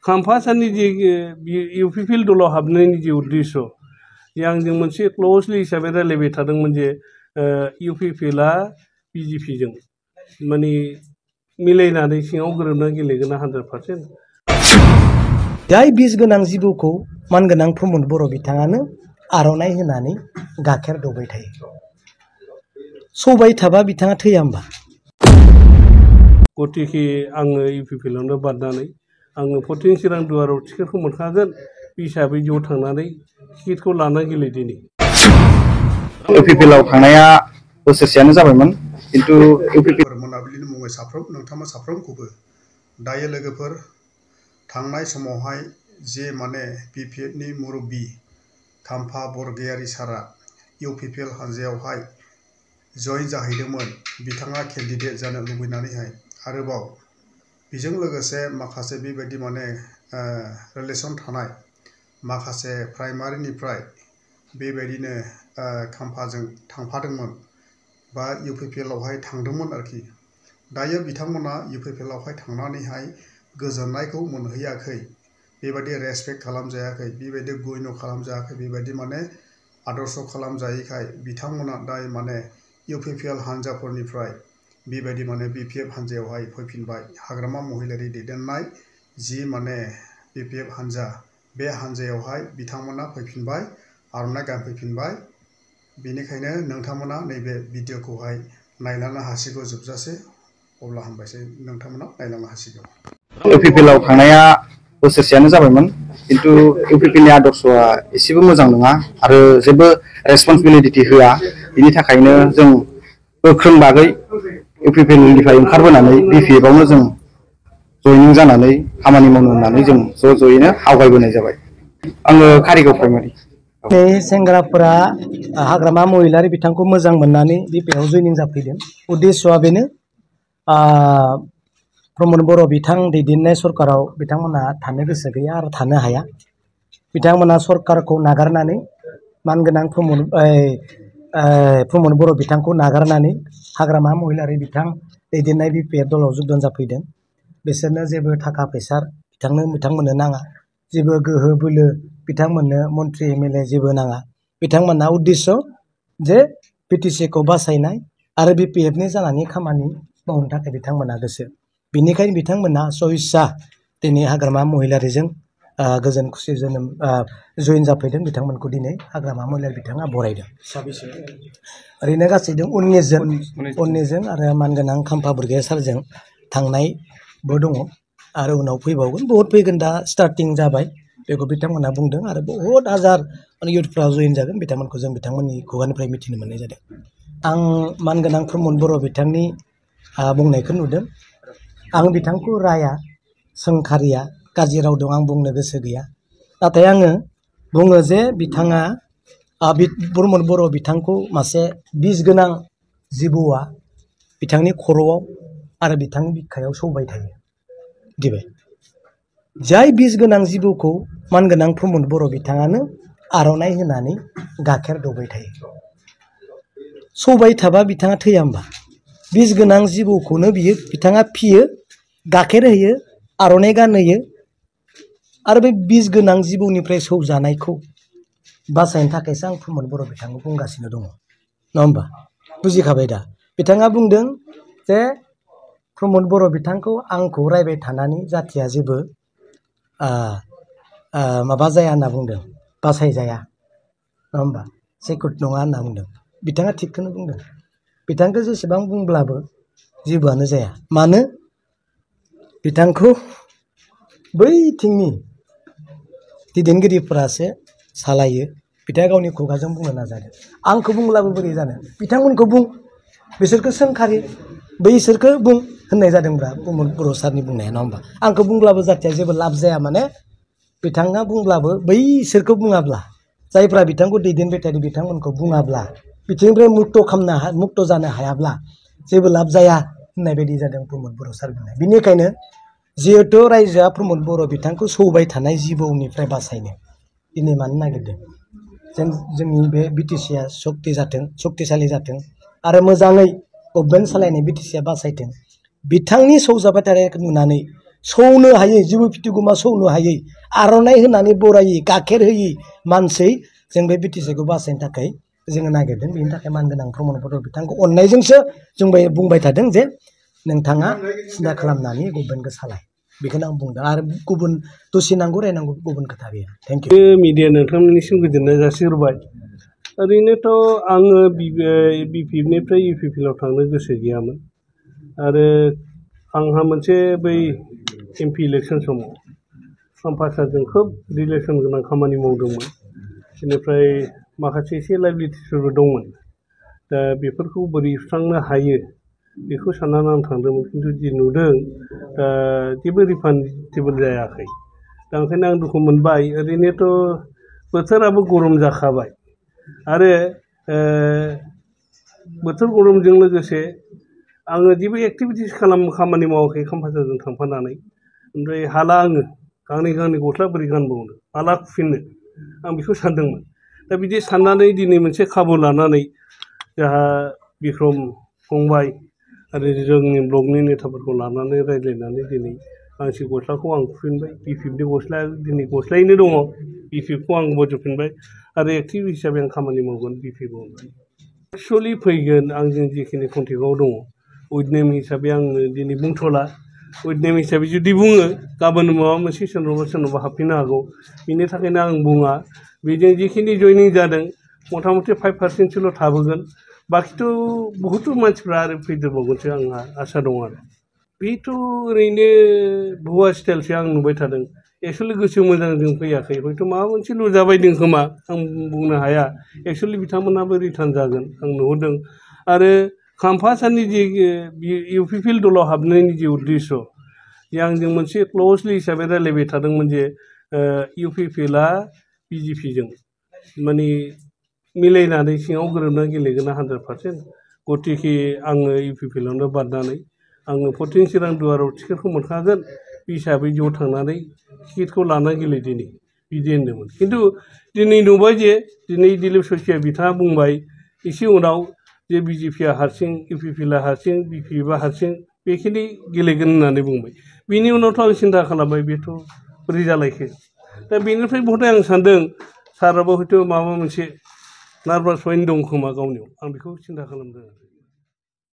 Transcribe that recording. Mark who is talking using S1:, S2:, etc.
S1: खाम्फा साननि जे इउपिपिएल दलाव हाबनायनि जे उद्देश्य आंजों मोनसे क्ल'जलि हिसाबै रायलायबाय थादोंमोन जे इउपिपिएलआ बिजेपिजों माने मिलायनानै सिङाव गोरोबनानै गेलेगोन 100%।
S2: जाय बिस गोनां जिबौखौ मानगोनां प्रमद बर' बिथाङानो आर'नाइ होनानै गाइखेर दौबाय थायो। सौबाय थाबा बिथाङा थैया होमबा?
S1: गतिके आङो इउपिपिएलआवनो बारनानै आङो 14 चिरां दुवाराव टिकेटखौ मोनखागोन बे हिसाबै ज' थांनानै टिकेटखौ लाना गेलेदिनि।
S3: इउपिपिएलआव थांनाया बोसोरसेयानो जाबायमोन किन्तु इउपिपिएल
S4: मोनाबिलिनि मुङै साफ्रोमखौबो दायो लोगोफोर थांनाय समावहाय जे माने बिपिएफनि मुरब्बी खाम्फा बरगयारी सारा इउपिपिएल हानजायावहाय जयेन जाहैदोंमोन बिथाङा केन्डिडेट जानो लुबैनानैहाय आरोबाव बेजों लोगोसे माखासे बेबायदि माने रिलेसन थानाय माखासे प्राइमारिनिफ्राय बेबायदिनो खाम्फाजों थांफादोंमोन बा इउपिपिएलआवहाय थांदोंमोन आरोखि। दायो बिथांमोना इउपिपिएलआवहाय थांनानैहाय गोजोननायखौ मोनहैयाखै, बेबायदि रेसपेक्ट खालामजायाखै, बेबायदि गयन खालामजायाखै, बेबायदि माने आदर्श खालामजायैखाय बिथांमोना दायो माने इउपिपिएल हानजाफोरनिफ्राय बेबायदि माने बिपिएफ हानजायावहाय फैफिनबाय। हाग्रामा महिलारि दैदेननाय जि माने बिपिएफ हानजा बे हानजायावहाय बिथांमोना फैफिनबाय, आर'नाइ गानफैफिनबाय। बेनिखायनो नोंथांमोना नैबे भिडिअखौहाय नायलांनो हासिगौ जोबजासे, अब्ला हामबायसै, नोंथांमोना नायलांनो हासिगौ।
S3: इउपिपिएलआव थांनाया बोसोरसेयानो जाबायमोन किन्तु इउपिपिएलनि आदर्शआ एसेबो मोजां नङा आरो जेबो रेसपन्सिबिलिटि होआ। बिनि थाखायनो जों गोख्रों बागै इउपिपिएलनिफ्राय ओंखारबोनानै बिपिएफआवनो जों जयनिं जानानै खामानि मावनो होननानै जों ज'यैनो आवगायबोनाय जाबाय। आङो कारिगाव प्राइमारि।
S2: बे सेंग्राफोरा हाग्रामा महिलारि बिथांखौ मोजां मोननानै बिपिएफआव जयनिं जाफैदों। उद्देश्यआ बेनो प्रमद बर' बिथां दैदेननाय सरकाराव बिथांमोना थानो गोसो गैया आरो थानो हाया। बिथांमोना सरकारखौ नागारनानै मानगोनां प्रमद बर' बिथांखौ नागारनानै हाग्रामा महिलारि बिथां दैदेननाय बिपिएफ दलाव जगदान जाफैदों। बिसोरनो जेबो थाखा फैसा बिथांमोननो नाङा, जेबो गोहो बोलो बिथांमोननो मन्त्रि एमएलए जेबो नाङा। बिथांमोनहा उद्देश्य जे बिटिसिखौ बासायनाय आरो बिपिएफनि जानानै खामानि मावनो थाखाय बिथांमोना गोसो। बेनिखायनो बिथांमोना सहिस्सा दिनै हाग्रामा महिलारिजों गोजोन खुसि जोनोम जयेन जाफैदों। बिथांमोनखौ दिनै हाग्रामा महिलारि बिथाङा बरायदों। ओरैनो गासै 19 जोन आरो मानगोनां खाम्फा बरगयारी सारजों थांनायबो दङ आरो उनाव फैबावगोन, बहुत फैगोन। दा स्टार्टिं जाबाय बेखौ बिथांमोना बुंदों आरो बहुत हाजार इउथफ्रा जयेन जागोन। बिथांमोनखौ जों बिथांमोननि खुगानिफ्राय मिथिनो मोननाय जादों। आं मानगोनां प्रमद बर' बिथांनि बुंनायखौ नुदों। आं बिथांखौ राया, सोंखारिया, गाज्रि राव दं, आं बुंनो गोसो गैया। नाथाय आङो बुङो जे बिथाङा प्रमद बर' बिथांखौ मासे बिस गोनां जिबौआ बिथांनि खर'आव आरो बिथांनि बिखायाव सौबाय थायो। दिबे जाय बिस गोनां जिबौखौ मानगोनां प्रमद बर' बिथाङानो आर'नाइ होनानै गाइखेर दौबाय थायो। सौबाय थाबा बिथाङा थैया होमबा? बिस गोनां जिबौखौनो बिथाङा फियो, गाइखेर होयो, आर'नाइ गानहोयो आरो बे बिस गोनां जिबौनिफ्राय सौजानायखौ बासायनो थाखायसो आं प्रमद बर' बिथांखौ बुंगासिनो दङ, नङा होमबा? बुजिखाबाय दा? बिथाङा बुंदों जे प्रमद बर' बिथांखौ आंखौ रायबाय थानानै जाथिया जेबो माबा जाया होनना बुंदों, बासायजाया, नङा होमबा? सेकुट नङा होनना बुंदों। बिथाङा थिगखौनो बुंदों। बिथांखौ जेसेबां बुंब्लाबो जेबोआनो जाया। मानो? बिथांखौ बैथिंनि दैदेनगिरिफोरासो सालायो। बिथाङा गावनि खुगाजों बुंनो नाजादों। आंखौ बुंब्लाबो बोरै जानो? बिथांमोनखौ बुं, बिसोरखौ सोंखारि, बैसोरखौ बुं होननाय जादोंब्रा प्रमद बर' सारनि बुंनाया, नङा होमबा? आंखौ बुंब्लाबो जाथिया जेबो लाब जाया। माने बिथाङा बुंब्लाबो बैसोरखौ बुङाब्ला, जायफ्रा बिथांखौ दैदेनबाय थादों बिथांमोनखौ बुङाब्ला, बिथिंनिफ्राय मुक्त जानो हायाब्ला जेबो लाब जाया होननाय बायदि जादों प्रमद बर' सार बुंनाय। बेनिखायनो जिहेथु रायजोआ प्रमद बर' बिथांखौ सौबाय थानाय जिबौनिफ्राय बासायनो दिनै मानो नागिरदों? जोंनि बे बिटिसिआ सक्तिशालि जाथों आरो मोजाङै गभर्नमेन्ट सालायनाय बिटिसिआ बासायथों। बिथांनि सौजाबाय थानायखौ नुनानै सौनो हायै जिबौ फिथिगुमा सौनो हायै आर'नाइ होनानै बरायै गाखेर होयै मानसै जों बे बिटिसिखौ बासायनो थाखाय जोङो नागिरदों बेनि थाखाय मानगोनां प्रमद बर' बिथांखौ अननायजोंसो जों बुंबाय थादों जे नोंथाङा सिन्था खालामनानै गभर्नमेन्टखौ सालाय बेखौनो आं बुंदों आरो गुबुन दसे नांगौ रायनांगौ गुबुन खोथा गैया थेंक इउ
S1: मिडिया नोंथांमोननिसिम गोजोननाय जासिहरबाय ओरैनोथ' आङो बिपिएफनिफ्राय इउपिपिएलआव थांनो गोसो गैयामोन आरो आंहा मोनसे बै एमपि इलेक्सन समाव खाम्फासारजों खोब रिलेसन गोनां खामानि मावदोंमोन बेनिफ्राय माखासे एसे लाइबिलिटिसफोरबो दंमोन दा बेफोरखौ बोरै सुस्रांनो हायो बेखौ साननानै आं थांदोंमोन खिन्थु जि नुदों जेबो रिफान्डेबोल जायाखै दा ओंखायनो आं दुखु मोनबाय ओरैनोथ' बोथोराबो गरम जाखाबाय आरो बोथोर गरमजों लोगोसे आङो जेबो एक्टिभिटिस खामानि मावाखै खाम्फासारजों थांफानानै ओमफ्राय हाला आङो गांनै गस्ला बोरै गानबावनो हाला खुफिननो आं बेखौ सानदोंमोन दा बिदि साननानै दिनै मोनसे खाबु लानानै जोंहा बिक्रम फंबाय आरो जोंनि ब्लकनि नेताफोरखौ लानानै रायज्लायनानै दिनै गांसे गस्लाखौ आं खुफिनबाय बिपिएफनि गस्लाया दिनै गस्लायैनो दङ बिपिएफखौ आं बजबफिनबाय आरो एक्टिभ हिसाबै आं खामानि मावगोन बिपिएफआव एक्सुवेलि फैगोन आंजों जिखिनि कन्टेक्टआव दङ उइथ नेम हिसाबै आङो दिनै बुंथ'ला उइथ नेम हिसाबै जुदि बुङो गाबोन माबा मोनसे सोरनावबा हाबफैनो हागौ बिनि थाखायनो आं बुङा बेजों जिखिनि जइनिं जादों मथा मथि 5% थाबोगोन बाखिथ' बहुद मानसिफ्रा आरो फैदेरबावगोनसो आंहा आसा दं आरो बेथ' ओरैनो भुवा स्टाइलसो आं नुबाय थादों एक्सुवेलि गोसो मोजांजों फैयाखै हयथ' माबा मोनसे लुजाबायदों खोमा आं बुंनो हाया एक्सुवेलि बिथांमोनाबो रिटार्न जागोन आं नुहुरदों आरो खाम्फासारनि जि इउपिपिएल दलाव हाबनायनि जि उद्देश्य जे आंजों मोनसे क्ल'जलि हिसाबै रायज्लायबाय थादोंमोन जे इउपिपिएलआ बिजेपिजों माने मिलायनानै सिङाव गोरोबनानै गेलेगोन 100% गतिके आङो इउपिपिएलआवनो बारनानै आङो 14 चिरां दुवाराव टिकेटखौ मोनखागोन बे हिसाबै ज' थांनानै टिकेटखौ लाना गेलेदिनि बिदि होनदोंमोन खिन्थु दिनै नुबाय जे दिनै दिलीप सयखिया बिथाङा बुंबाय एसे उनाव जे बिजेपिआ हारसिं इउपिपिएलआ हारसिं बिपिएफआ हारसिं बेखिनि गेलेगोन होननानै बुंबाय बिनि उनावथ' आं सिन्था खालामबाय बेथ' बोरै जालायखो दा बेनिफ्राय बहुद आं सानदों साराबो हयथ' माबा मोनसे नार्भास पइन्ट दं खोमा गावनियाव आं बेखौ सिन्था खालामदों